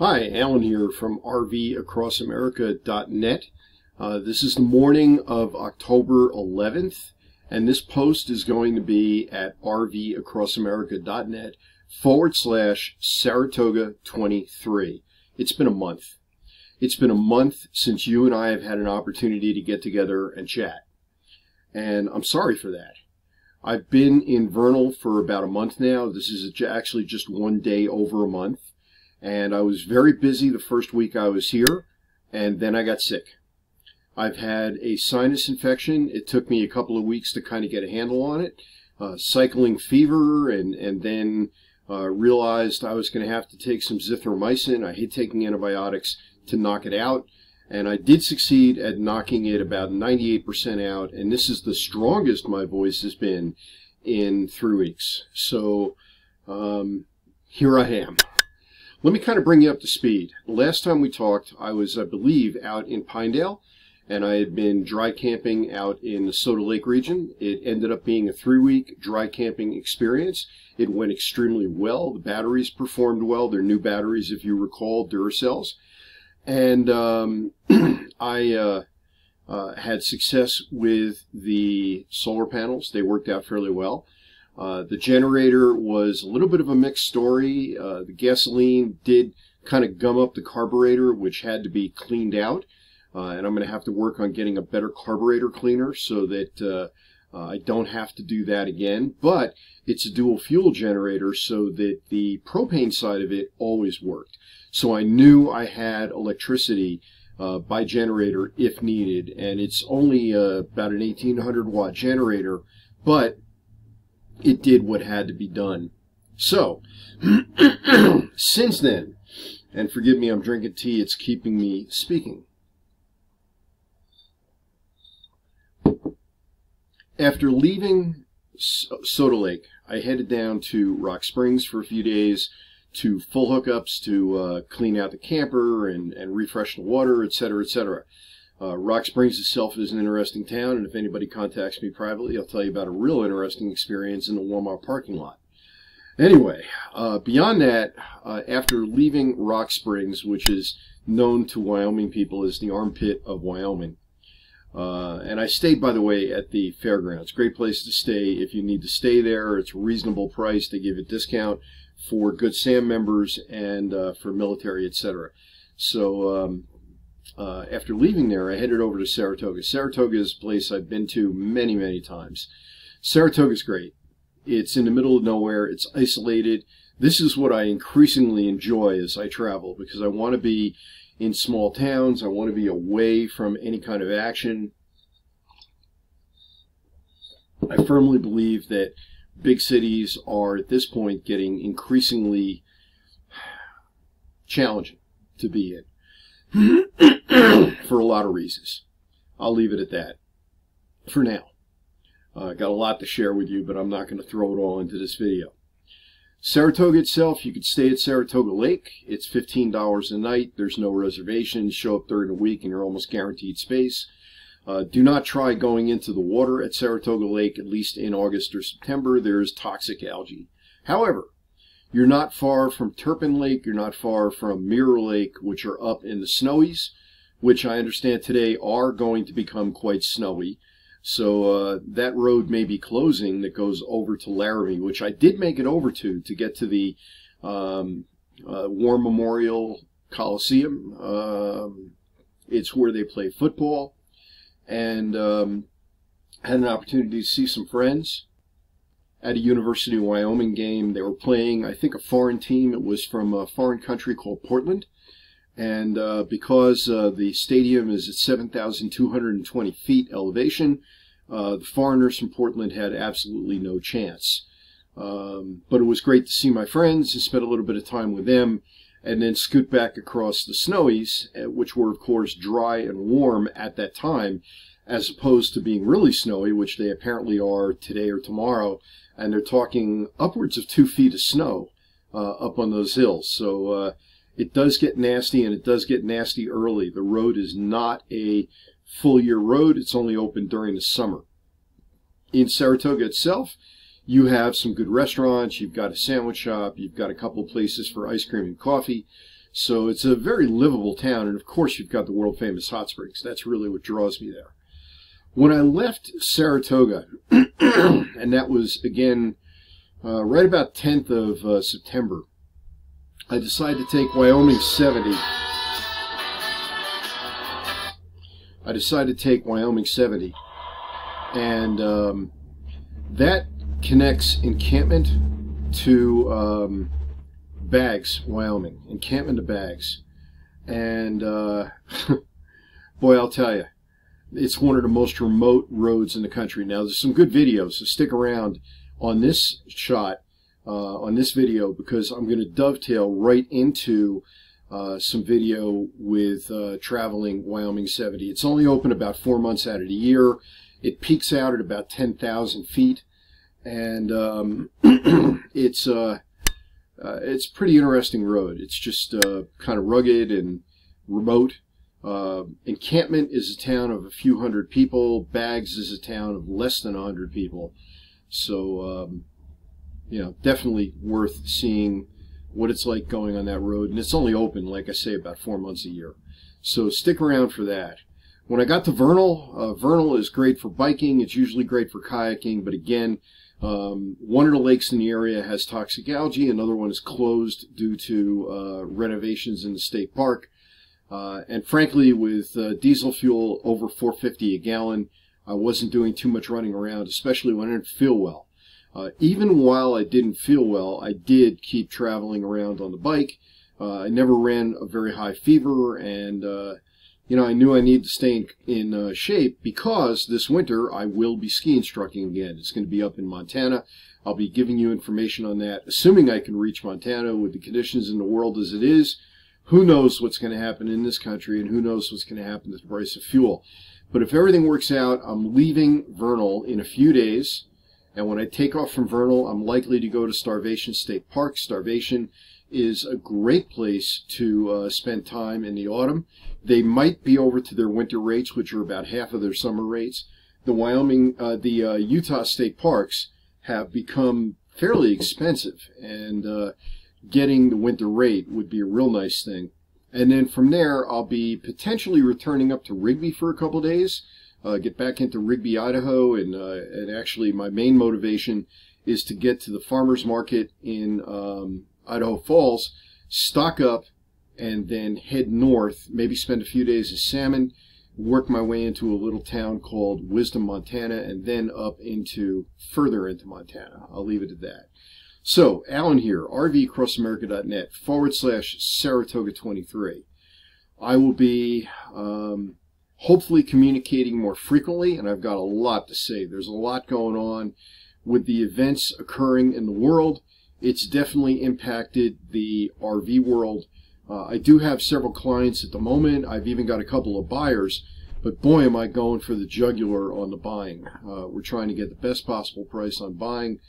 Hi, Alan here from RVAcrossAmerica.net. This is the morning of October 11th, and this post is going to be at RVAcrossAmerica.net/Saratoga23. It's been a month. It's been a month since you and I have had an opportunity to get together and chat. And I'm sorry for that. I've been in Vernal for about a month now. This is actually just one day over a month. And I was very busy the first week I was here, and then I got sick. I've had a sinus infection. It took me a couple of weeks to kind of get a handle on it. Cycling fever, and then realized I was going to have to take some zithromycin. I hate taking antibiotics to knock it out. And I did succeed at knocking it about 98% out. And this is the strongest my voice has been in 3 weeks. So here I am. Let me kind of bring you up to speed. Last time we talked, I was, I believe, out in Pinedale, and I had been dry camping out in the Soda Lake region. It ended up being a 3-week dry camping experience. It went extremely well. The batteries performed well. They're new batteries, if you recall, Duracells. And I had success with the solar panels. They worked out fairly well. The generator was a little bit of a mixed story. The gasoline did kind of gum up the carburetor, which had to be cleaned out. And I'm going to have to work on getting a better carburetor cleaner so that I don't have to do that again. But it's a dual fuel generator so that the propane side of it always worked. So I knew I had electricity by generator if needed. And it's only about an 1800 watt generator, but it did what had to be done. So, since then, and forgive me, I'm drinking tea, it's keeping me speaking. After leaving Soda Lake, I headed down to Rock Springs for a few days to full hookups to clean out the camper and refresh the water, etc., etc. Rock Springs itself is an interesting town, and if anybody contacts me privately, I'll tell you about a real interesting experience in the Walmart parking lot. Anyway, beyond that, after leaving Rock Springs, which is known to Wyoming people as the armpit of Wyoming, and I stayed, by the way, at the fairgrounds. Great place to stay if you need to stay there. It's a reasonable price. They give a discount for Good Sam members and for military, etc. So, after leaving there, I headed over to Saratoga. Saratoga is a place I've been to many, many times. Saratoga is great. It's in the middle of nowhere. It's isolated. This is what I increasingly enjoy as I travel, because I want to be in small towns. I want to be away from any kind of action. I firmly believe that big cities are, at this point, getting increasingly challenging to be in. For a lot of reasons. I'll leave it at that for now. Got a lot to share with you, but I'm not going to throw it all into this video. Saratoga itself, you could stay at Saratoga Lake. It's $15 a night. There's no reservations. Show up during the week and you're almost guaranteed space. Do not try going into the water at Saratoga Lake, at least in August or September. There is toxic algae. However, you're not far from Turpin Lake. You're not far from Mirror Lake, which are up in the Snowies, which I understand today are going to become quite snowy. So that road may be closing that goes over to Laramie, which I did make it over to get to the War Memorial Coliseum. It's where they play football. And had an opportunity to see some friends at a University of Wyoming game. They were playing, I think, a foreign team. It was from a foreign country called Portland. And because the stadium is at 7,220 feet elevation, the foreigners from Portland had absolutely no chance. But it was great to see my friends and spend a little bit of time with them, and then scoot back across the Snowies, which were, of course, dry and warm at that time, as opposed to being really snowy, which they apparently are today or tomorrow. And they're talking upwards of 2 feet of snow up on those hills. So it does get nasty, and it does get nasty early. The road is not a full-year road. It's only open during the summer. In Saratoga itself, you have some good restaurants. You've got a sandwich shop. You've got a couple places for ice cream and coffee. So it's a very livable town, and of course you've got the world-famous hot springs. That's really what draws me there. When I left Saratoga, and that was, again, right about 10th of September, I decided to take Wyoming 70. I decided to take Wyoming 70, and that connects encampment to Baggs, Wyoming. Encampment to Baggs. And boy, I'll tell you, it's one of the most remote roads in the country. Now, there's some good videos, so stick around on this shot, on this video, because I'm going to dovetail right into some video with traveling Wyoming 70. It's only open about 4 months out of the year. It peaks out at about 10,000 feet, and it's a pretty interesting road. It's just kind of rugged and remote. Encampment is a town of a few hundred people. Baggs is a town of less than 100 people. So, you know, definitely worth seeing what it's like going on that road. And it's only open, like I say, about 4 months a year. So stick around for that. When I got to Vernal, Vernal is great for biking. It's usually great for kayaking. But again, one of the lakes in the area has toxic algae. Another one is closed due to renovations in the state park. And frankly, with diesel fuel over $4.50 a gallon, I wasn't doing too much running around, especially when I didn't feel well. Even while I didn't feel well, I did keep traveling around on the bike. I never ran a very high fever, and you know, I knew I needed to stay in shape, because this winter I will be ski instructing again. It's going to be up in Montana. I'll be giving you information on that, assuming I can reach Montana with the conditions in the world as it is. Who knows what's going to happen in this country, and who knows what's going to happen to the price of fuel. But if everything works out, I'm leaving Vernal in a few days. And when I take off from Vernal, I'm likely to go to Starvation State Park. Starvation is a great place to spend time in the autumn. They might be over to their winter rates, which are about half of their summer rates. The Utah State Parks have become fairly expensive, and getting the winter rate would be a real nice thing. And then from there, I'll be potentially returning up to Rigby for a couple days. Get back into Rigby, Idaho, and actually my main motivation is to get to the farmer's market in Idaho Falls, stock up, and then head north, maybe spend a few days in Salmon, work my way into a little town called Wisdom, Montana, and then up further into Montana. I'll leave it at that. So, Alan here, rvcrossamerica.net/Saratoga23. I will be hopefully communicating more frequently, and I've got a lot to say. There's a lot going on with the events occurring in the world. It's definitely impacted the RV world. I do have several clients at the moment. I've even got a couple of buyers, but boy, am I going for the jugular on the buying. We're trying to get the best possible price on buying,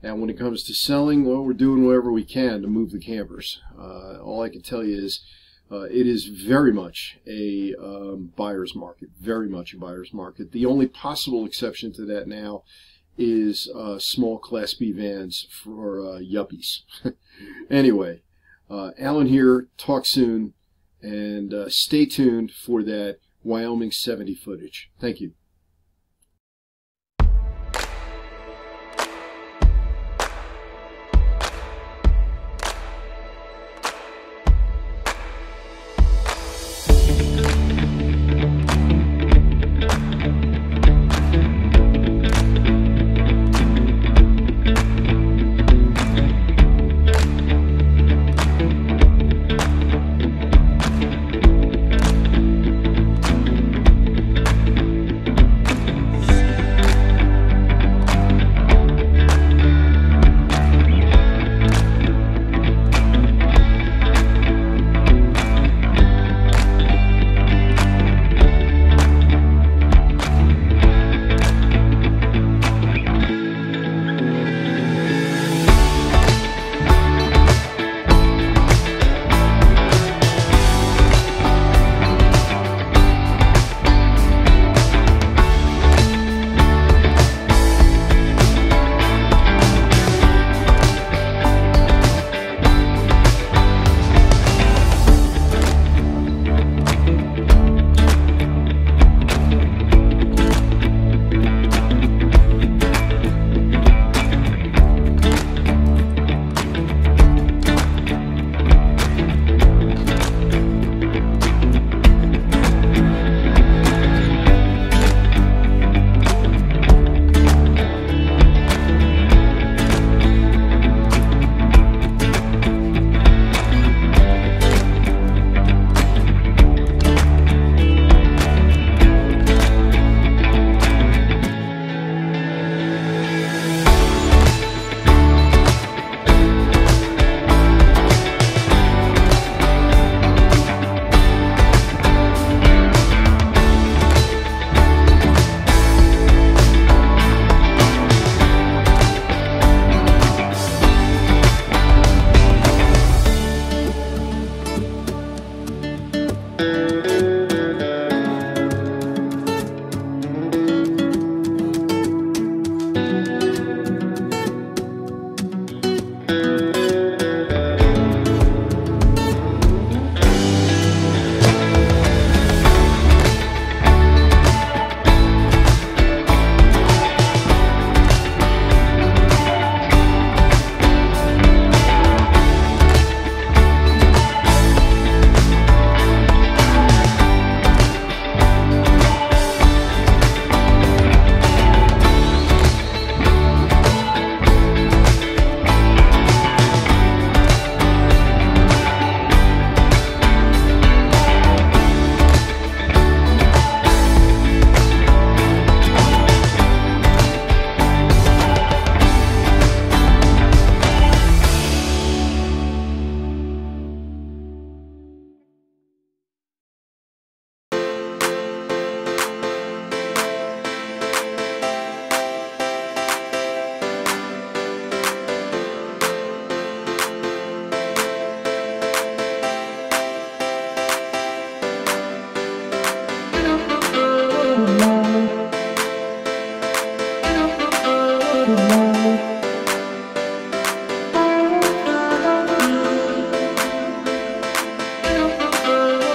and when it comes to selling, well, we're doing whatever we can to move the campers. All I can tell you is it is very much a buyer's market, very much a buyer's market. The only possible exception to that now is small Class B vans for yuppies. Anyway, Alan here, talk soon, and stay tuned for that Wyoming 70 footage. Thank you.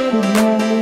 Good night.